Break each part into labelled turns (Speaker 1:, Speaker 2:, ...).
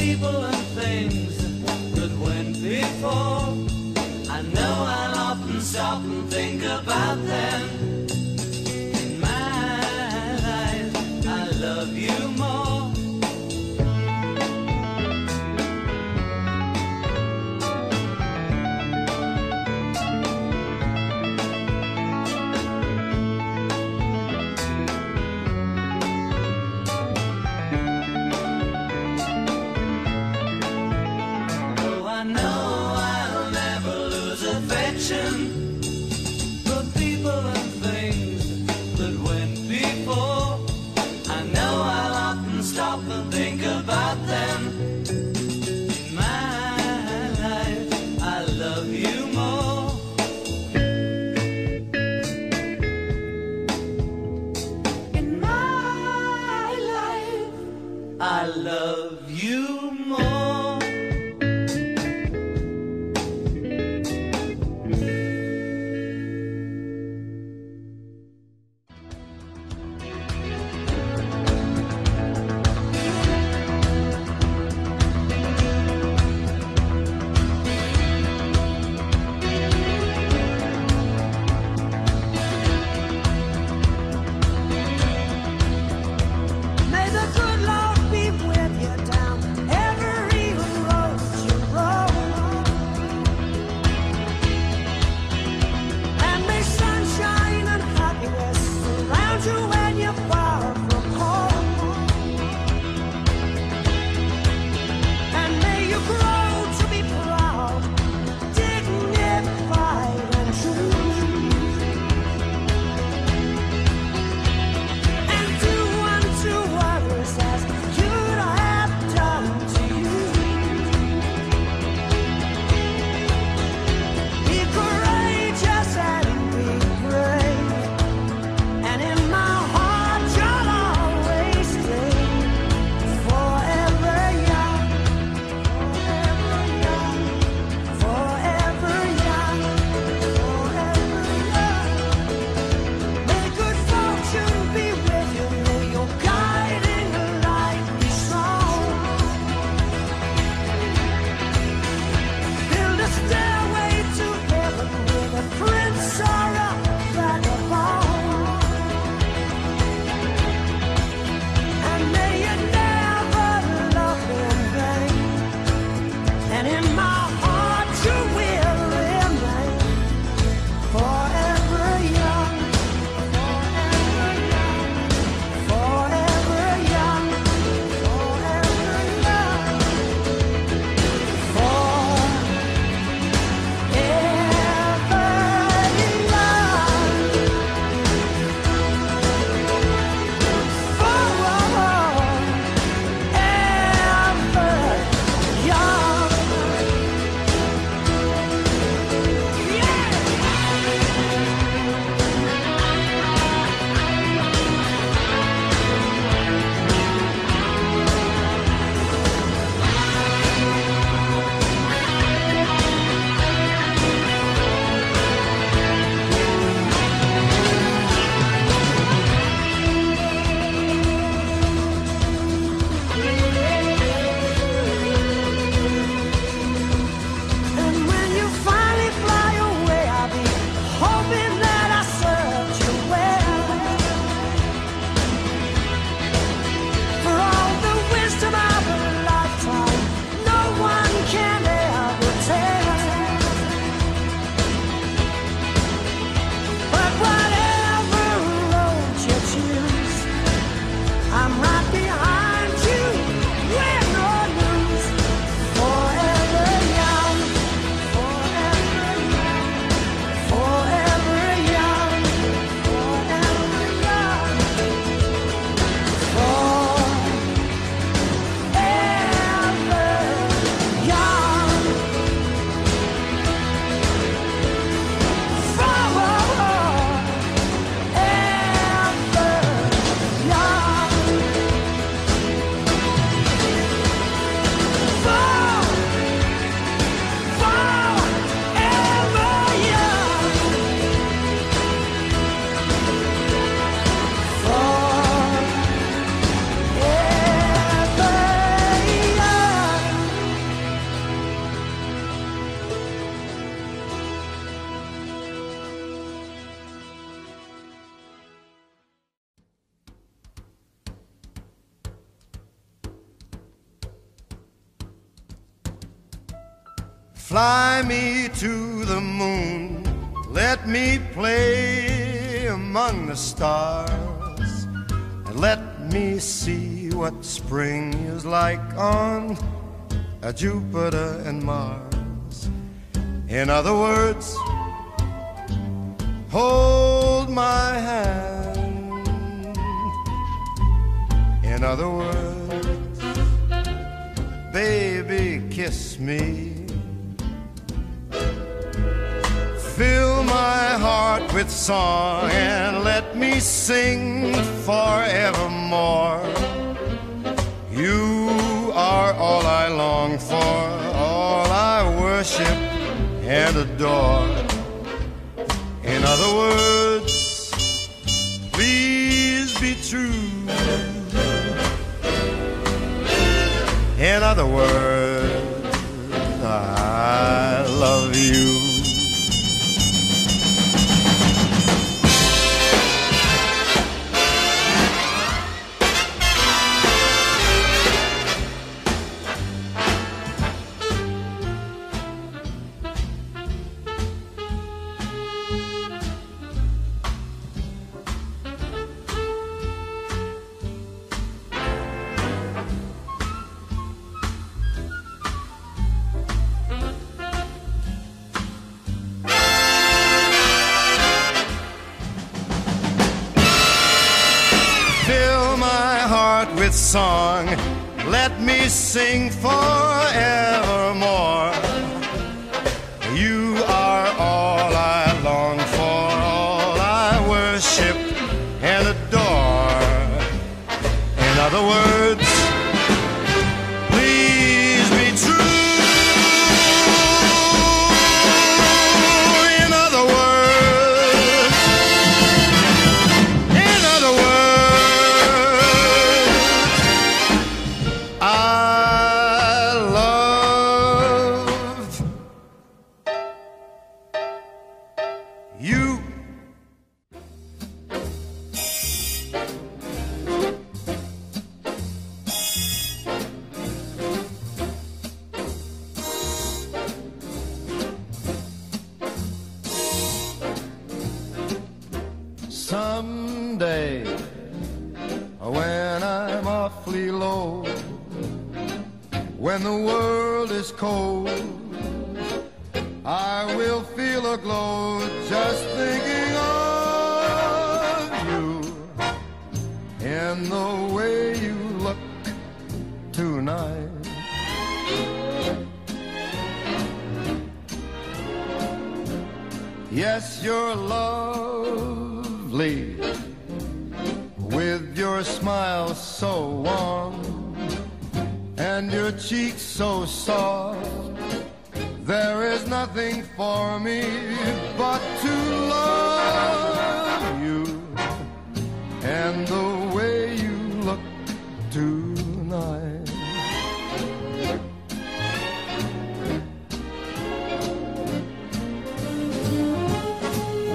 Speaker 1: people and things that went before. I know I'll often stop and think about them. In my life, I love you more. For people and things that went before, I know I'll often stop and think about them. In my life, I love you more. In my life, I love you more.
Speaker 2: May the good Lord be with you down every Fly me to the moon, let me play among the stars, and let me see what spring is like on Jupiter and Mars. In other words, hold my hand. In other words, baby, kiss me. Fill my heart with song and let me sing forevermore. You are all I long for, all I worship and adore. In other words, please be true. In other words, I love you. With song, let me sing forevermore. You are all I long for, all I worship and adore. In other words, please be true. In other words, I love you. Someday, when I'm awfully low, when the world is cold, I will feel a glow just thinking of you. In the way you look tonight, yes, you're lovely, with your smile so warm and your cheeks so soft. There is nothing for me but to love you. And the way you look tonight,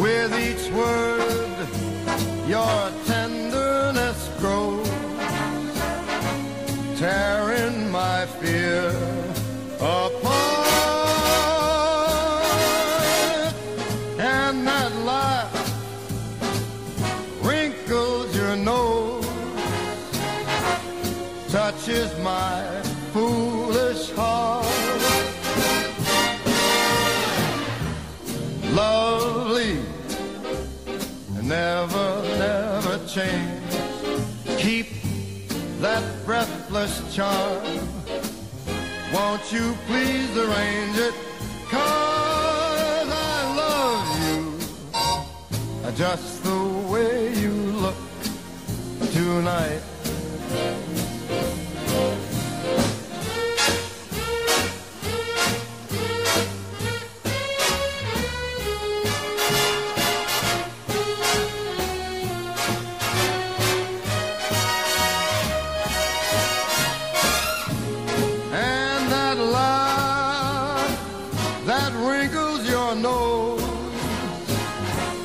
Speaker 2: with each word your tenderness grows, tearing my fear apart. And that laugh wrinkles your nose, touches my foolish heart. Lovely, never, never change. Keep that breathless charm. Won't you please arrange it? 'Cause I love you just the way you look tonight.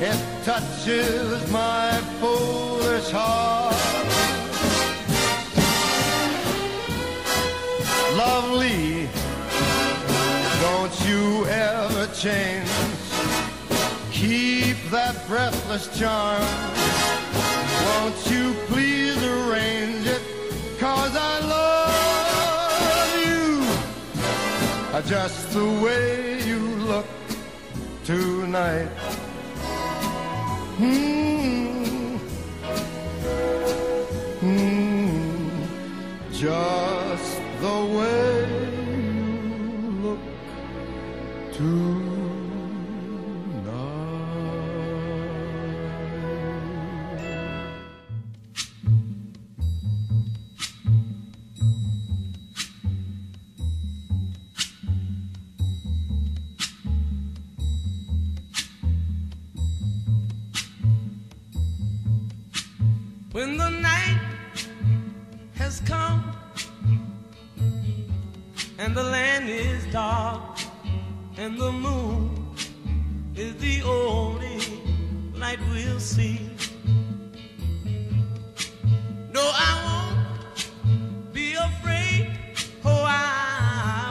Speaker 2: It touches my foolish heart. Lovely, Don't you ever change. Keep that breathless charm. Won't you please arrange it? 'Cause I love you just the way you look tonight. Just the way you look tonight.
Speaker 1: When the night has come and the land is dark and the moon is the only light we'll see. No, I won't be afraid. Oh, I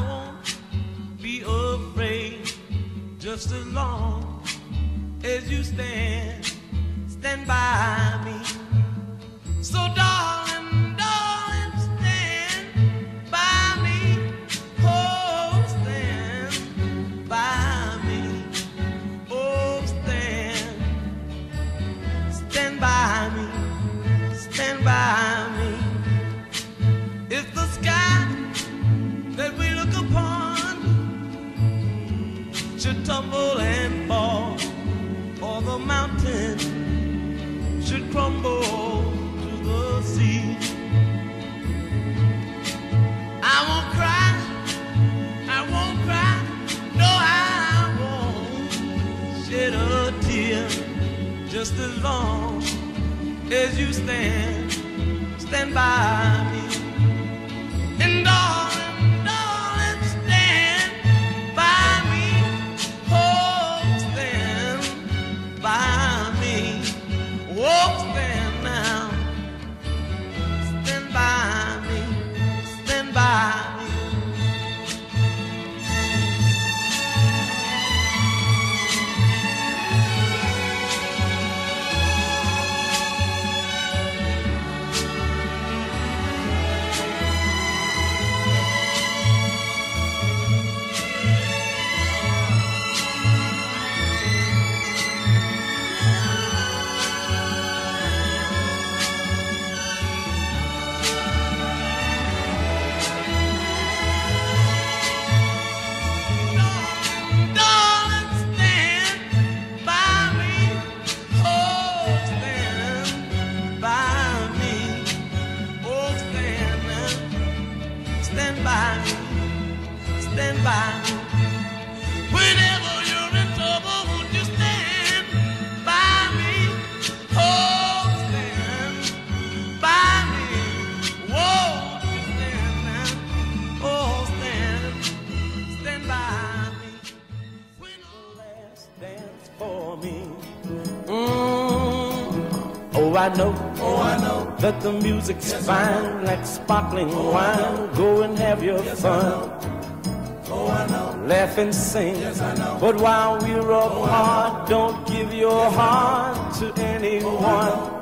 Speaker 1: won't be afraid. Just as long as you stand by me. So darling, darling, stand by me. Oh, stand by me. Oh, stand by me. Stand by me. If the sky that we look upon should tumble and fall, or the mountain should crumble to the sea, I won't cry, I won't cry, no, I won't shed a tear, just as long as you stand by me. And darling, darling, stand by me. Oh, stand by me. Oh, stand now. Stand by me. Stand by me. Stand by me. Whenever you're in trouble, won't you stand by me? Oh, stand by me. Won't you stand now? Oh, stand by me. When the last dance for me. Oh, I know that the music's fine, like sparkling wine. Go and have your fun. Laugh and sing, but while we're apart, don't give your heart to anyone.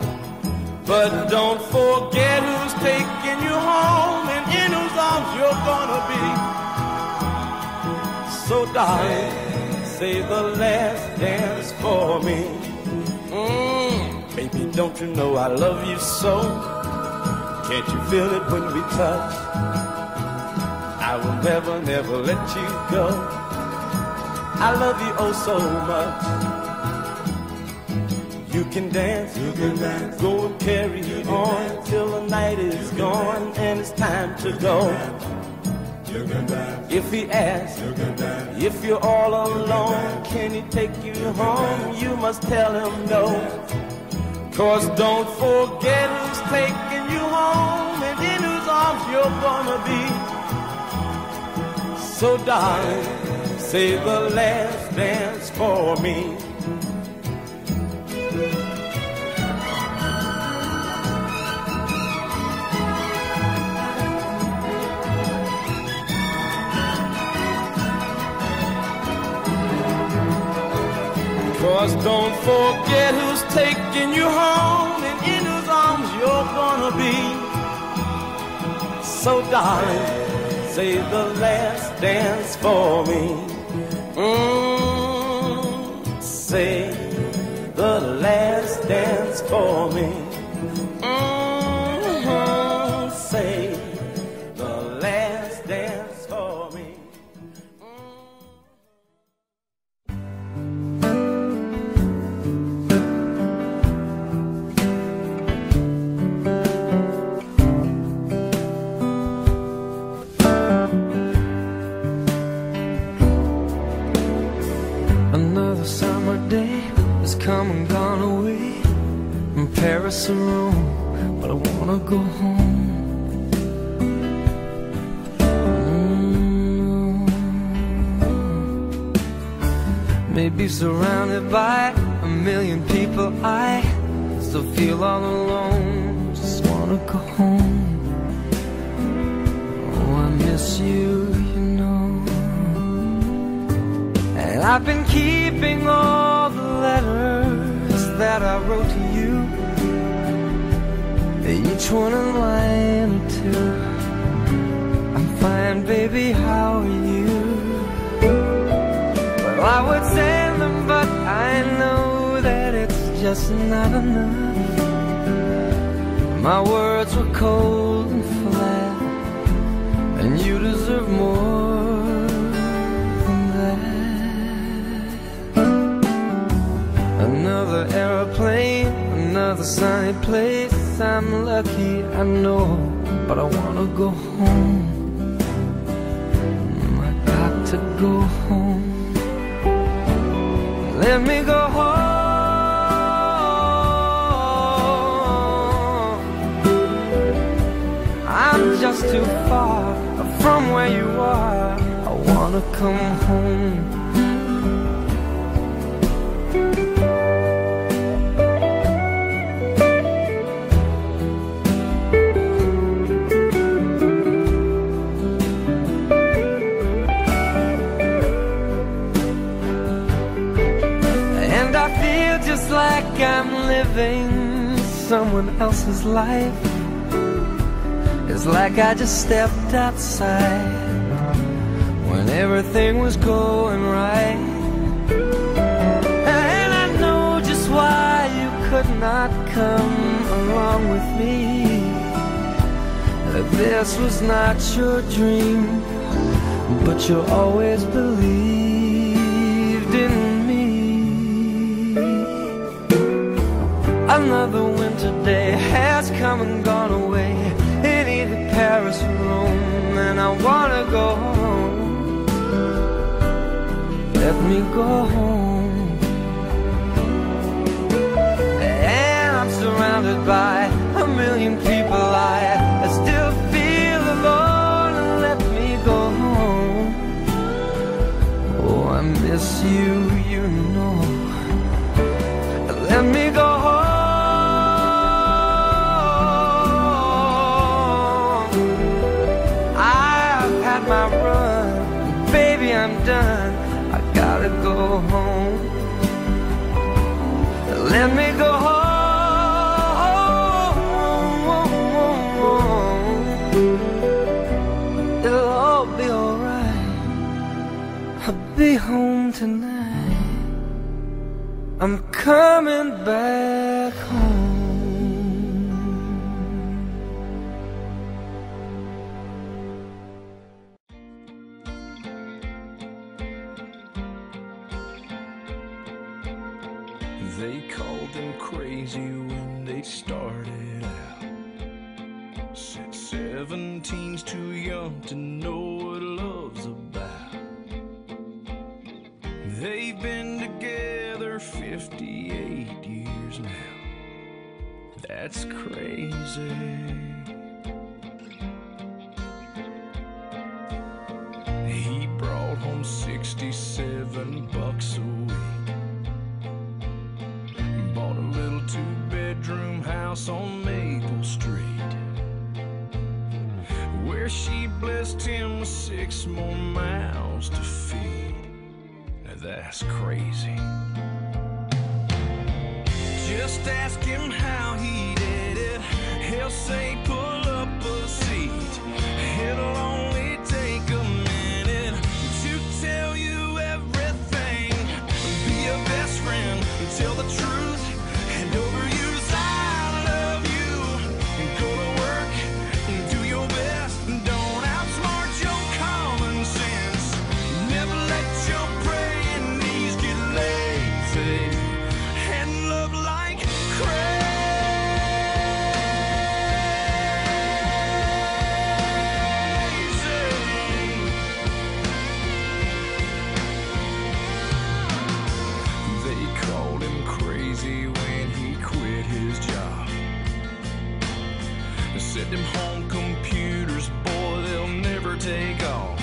Speaker 1: But don't forget who's taking you home and in whose arms you're gonna be. So darling, say the last dance for me. Baby, don't you know I love you so? Can't you feel it when we touch? I will never, never let you go. I love you oh so much. You can dance, go and carry on till the night is gone and it's time to go. If he asks, if you're all alone, can he take you home? You must tell him no. 'Cause don't forget who's taking you home and in whose arms you're gonna be. So darling, say the last dance for me.
Speaker 3: 'Cause don't forget who's taking you home and in whose arms you're gonna be. So darling, save the last dance for me. Say the last dance for me. Say the last dance for me.
Speaker 4: Another summer day has come and gone away from Paris or Rome, but I wanna go home. Maybe surrounded by a million people, I still feel all alone. Just wanna go home. Oh, I miss you, you know. And I've been keeping all the letters that I wrote to you, each one a line or two. I'm fine, baby, how are you? Well, I would send them, but I know that it's just not enough. My words were cold and flat, and you deserve more than that. Another airplane, another sunny place. I'm lucky, I know, but I wanna go home. I got to go home. Let me go home. I'm just too far from where you are. I wanna come home. Just like I'm living someone else's life. It's like I just stepped outside when everything was going right. And I know just why you could not come along with me. That this was not your dream, but you always believed in me. Another winter day has come and gone away in either Paris or Rome, and I wanna go home. Let me go home. And I'm surrounded by a million people. I still feel alone. Let me go home. Oh, I miss you, you know. Let me go home. My run, baby, I'm done. I gotta go home. Let me go home. It'll all be alright. I'll be home tonight. I'm coming back home.
Speaker 5: They called them crazy when they started out. Said 17's too young to know what love's about. They've been together 58 years now. That's crazy. He brought home 67 bucks a week. Bought a little two-bedroom house on Maple Street, where she blessed him with 6 more mouths to feed. Now that's crazy. Just ask him how he did it. He'll say pull up a seat. It'll only take a minute to tell you everything. Be a best friend, tell the truth, and overuse I love you. Go to work, do your best, don't outsmart your common sense. Never let your praying knees get lazy and look like crazy. They called him crazy when he quit his job. They said them home computers, boy, they'll never take off.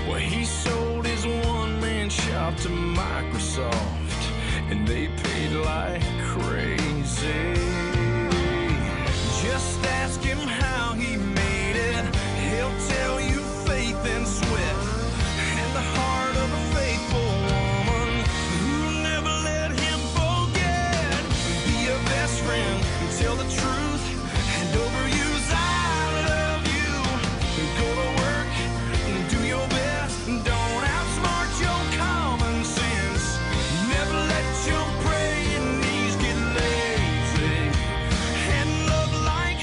Speaker 5: Well, he sold his one-man shop to Microsoft, and they paid like crazy. Just ask him how he made it. He'll tell you faith and sweat, and the heart of a faithful woman who never let him forget. Be a best friend, tell the truth, and overuse I love you. Go to work, do your best, don't outsmart your common sense. Never let your praying knees get lazy and look like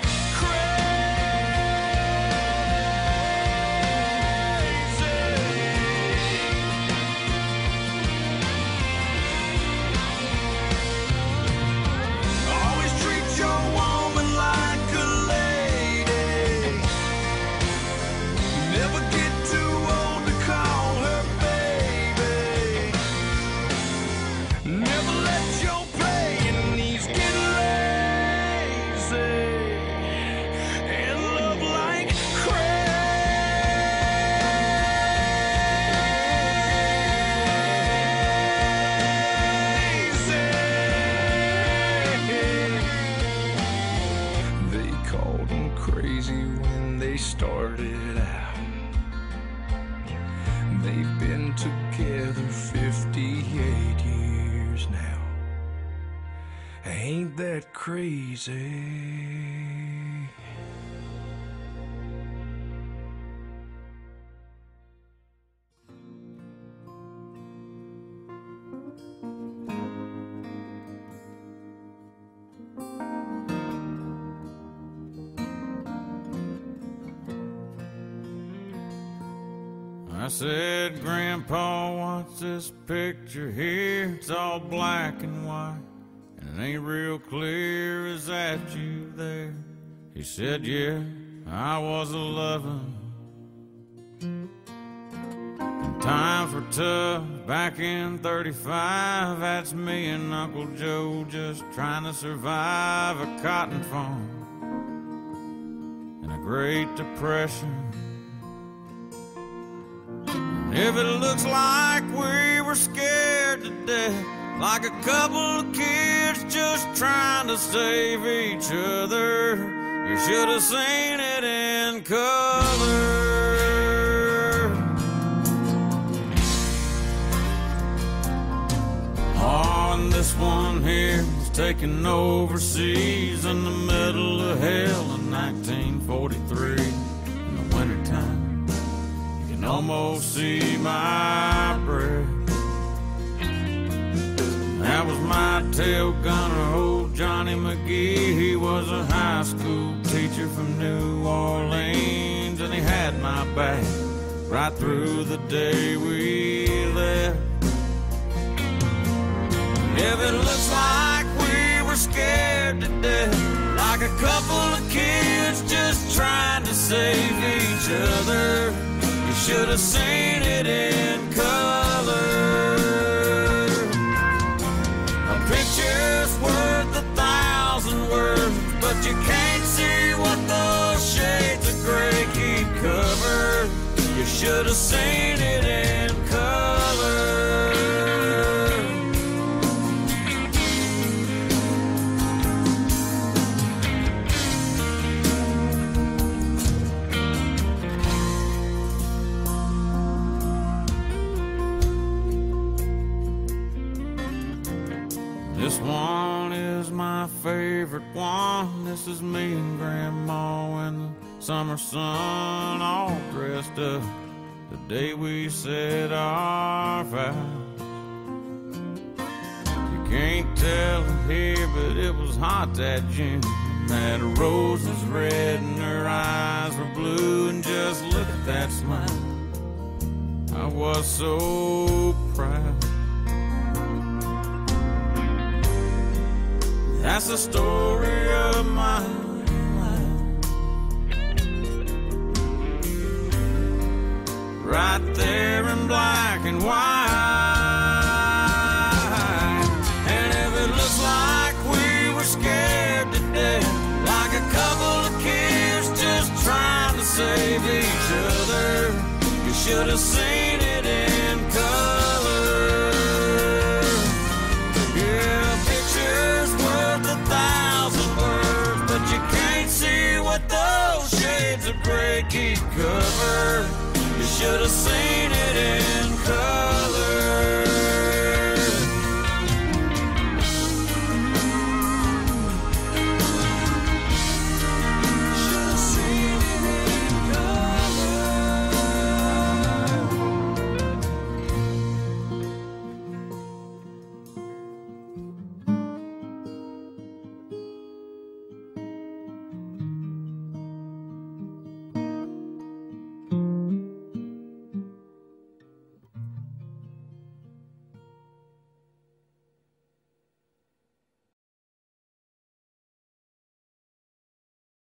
Speaker 5: always treat your woman like a lady. Never get too old to call her baby. Never let your praying knees get lazy and look like crazy. They called him crazy when they started out. They've been together 58 years now. Ain't that crazy?
Speaker 6: I said, Grandpa, what's this picture here? It's all black and white, and it ain't real clear. Is that you there? He said, yeah, I was 11. And times were tough back in 35. That's me and Uncle Joe just trying to survive a cotton farm and a Great Depression. If it looks like we were scared to death, like a couple of kids just trying to save each other, you should have seen it in color. Oh, and this one here was taken overseas in the middle of hell in 1943 in the wintertime. Almost see my breath. That was my tail gunner, old Johnny McGee. He was a high school teacher from New Orleans, and he had my back right through the day we left. If it looks like we were scared to death, like a couple of kids just trying to save each other, you should have seen it in color. A picture's worth 1,000 words, but you can't see what those shades of gray keep covered. You should have seen it in color. This one is my favorite one. This is me and Grandma in the summer sun, all dressed up the day we said our vows. You can't tell it here, but it was hot that June. That rose was red and her eyes were blue, and just look at that smile. I was so proud. That's the story of my life, right there in black and white. And if it looks like we were scared to death, like a couple of kids just trying to save each other, you should have seen it in color. Yeah, pictures worth 1,000 words, but you can't see what those shades of gray keep covered.